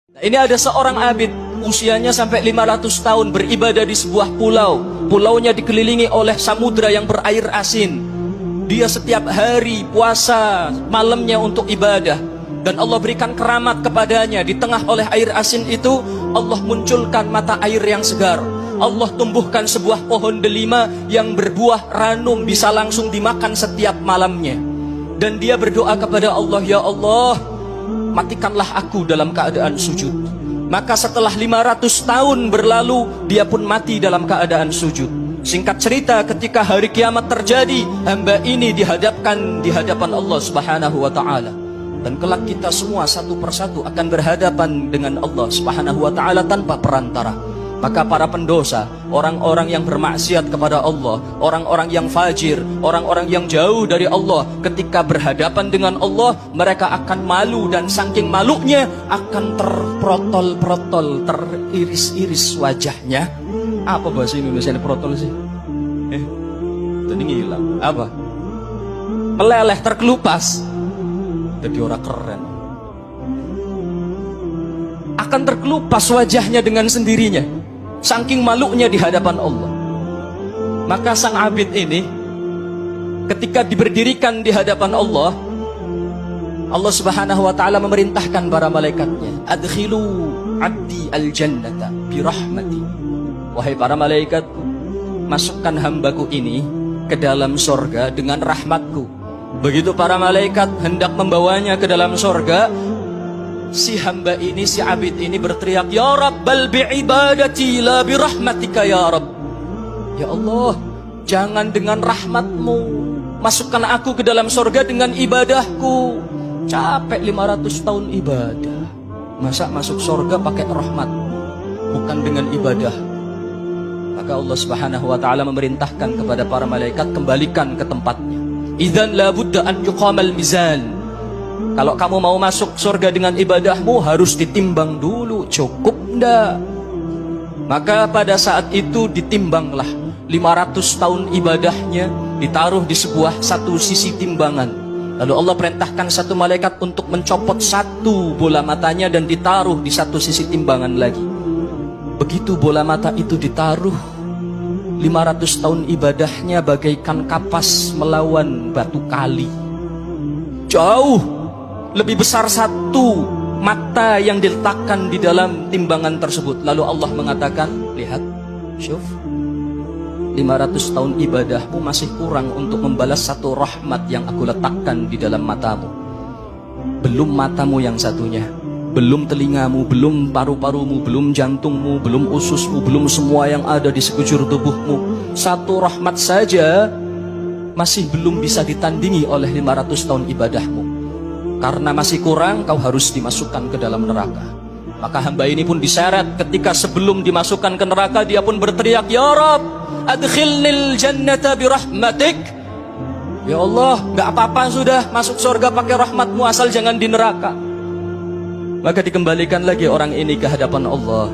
Ini ada seorang abid, usianya sampai 500 tahun beribadah di sebuah pulau. Pulaunya dikelilingi oleh samudra yang berair asin. Dia setiap hari puasa malamnya untuk ibadah. Dan Allah berikan keramat kepadanya. Di tengah oleh air asin itu, Allah munculkan mata air yang segar. Allah tumbuhkan sebuah pohon delima yang berbuah ranum, bisa langsung dimakan setiap malamnya. Dan dia berdoa kepada Allah, ya Allah, matikanlah aku dalam keadaan sujud. Maka setelah 500 tahun berlalu, dia pun mati dalam keadaan sujud. Singkat cerita, ketika hari kiamat terjadi, hamba ini dihadapkan di hadapan Allah Subhanahu wa ta'ala. Dan kelak kita semua satu persatu akan berhadapan dengan Allah Subhanahu wa ta'ala tanpa perantara. Maka para pendosa, orang-orang yang bermaksiat kepada Allah, orang-orang yang fajir, orang-orang yang jauh dari Allah, ketika berhadapan dengan Allah, mereka akan malu, dan saking malunya akan terprotol-protol, teriris-iris wajahnya. Apa bahasa Indonesia ini protol sih? Tadi ngilang. Apa? Meleleh, terkelupas. Jadi orang keren. Akan terkelupas wajahnya dengan sendirinya, saking malunya di hadapan Allah. Maka sang abid ini ketika diberdirikan di hadapan Allah, Allah Subhanahu wa ta'ala memerintahkan para malaikatnya, adkhilu abdi al-jannata birahmati. Wahai para malaikat, masukkan hambaku ini ke dalam sorga dengan rahmatku. Begitu para malaikat hendak membawanya ke dalam sorga, si hamba ini, si abid ini berteriak, ya Rabbal bi'ibadati la birahmatika ya Rabb. Ya Allah, jangan dengan rahmatmu, masukkan aku ke dalam sorga dengan ibadahku. Capek 500 tahun ibadah, masa masuk sorga pakai rahmat, bukan dengan ibadah. Maka Allah Subhanahu wa ta'ala memerintahkan kepada para malaikat, kembalikan ke tempatnya. Idzan la budda an yuqamal mizan. Kalau kamu mau masuk surga dengan ibadahmu, harus ditimbang dulu, cukup enggak? Maka pada saat itu ditimbanglah 500 tahun ibadahnya, ditaruh di sebuah satu sisi timbangan. Lalu Allah perintahkan satu malaikat untuk mencopot satu bola matanya dan ditaruh di satu sisi timbangan lagi. Begitu bola mata itu ditaruh, 500 tahun ibadahnya bagaikan kapas melawan batu kali. Jauh lebih besar satu mata yang diletakkan di dalam timbangan tersebut. Lalu Allah mengatakan, lihat, syuf, 500 tahun ibadahmu masih kurang untuk membalas satu rahmat yang aku letakkan di dalam matamu. Belum matamu yang satunya, belum telingamu, belum paru-parumu, belum jantungmu, belum ususmu, belum semua yang ada di sekujur tubuhmu. Satu rahmat saja masih belum bisa ditandingi oleh 500 tahun ibadahmu. Karena masih kurang, kau harus dimasukkan ke dalam neraka. Maka hamba ini pun diseret. Ketika sebelum dimasukkan ke neraka, dia pun berteriak, ya Rabb, adkhilnil jannata birahmatik. Ya Allah, gak apa-apa sudah, masuk surga pakai rahmatmu, asal jangan di neraka. Maka dikembalikan lagi orang ini ke hadapan Allah.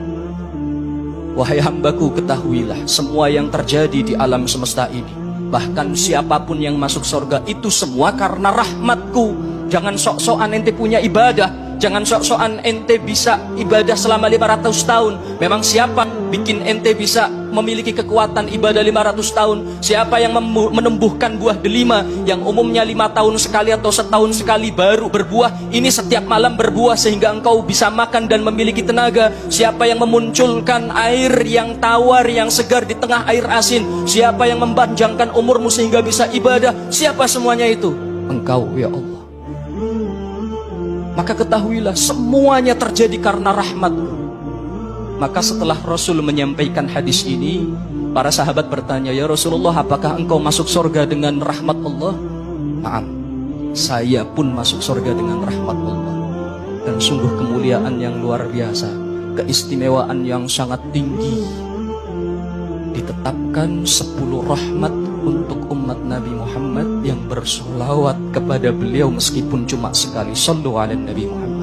Wahai hambaku, ketahuilah semua yang terjadi di alam semesta ini, bahkan siapapun yang masuk surga, itu semua karena rahmatku. Jangan sok-sokan ente punya ibadah, jangan sok-sokan ente bisa ibadah selama 500 tahun. Memang siapa bikin ente bisa memiliki kekuatan ibadah 500 tahun? Siapa yang menumbuhkan buah delima yang umumnya 5 tahun sekali atau setahun sekali baru berbuah, ini setiap malam berbuah sehingga engkau bisa makan dan memiliki tenaga? Siapa yang memunculkan air yang tawar, yang segar di tengah air asin? Siapa yang mempanjangkan umurmu sehingga bisa ibadah? Siapa semuanya itu? Engkau, ya Allah. Maka ketahuilah semuanya terjadi karena rahmat-Mu. Maka setelah Rasul menyampaikan hadis ini, para sahabat bertanya, ya Rasulullah, apakah engkau masuk surga dengan rahmat Allah? Naam, saya pun masuk surga dengan rahmat Allah. Dan sungguh kemuliaan yang luar biasa, keistimewaan yang sangat tinggi. Ditetapkan 10 rahmat untuk umat Nabi Muhammad yang bersolawat kepada beliau meskipun cuma sekali. Sallu ala Nabi Muhammad.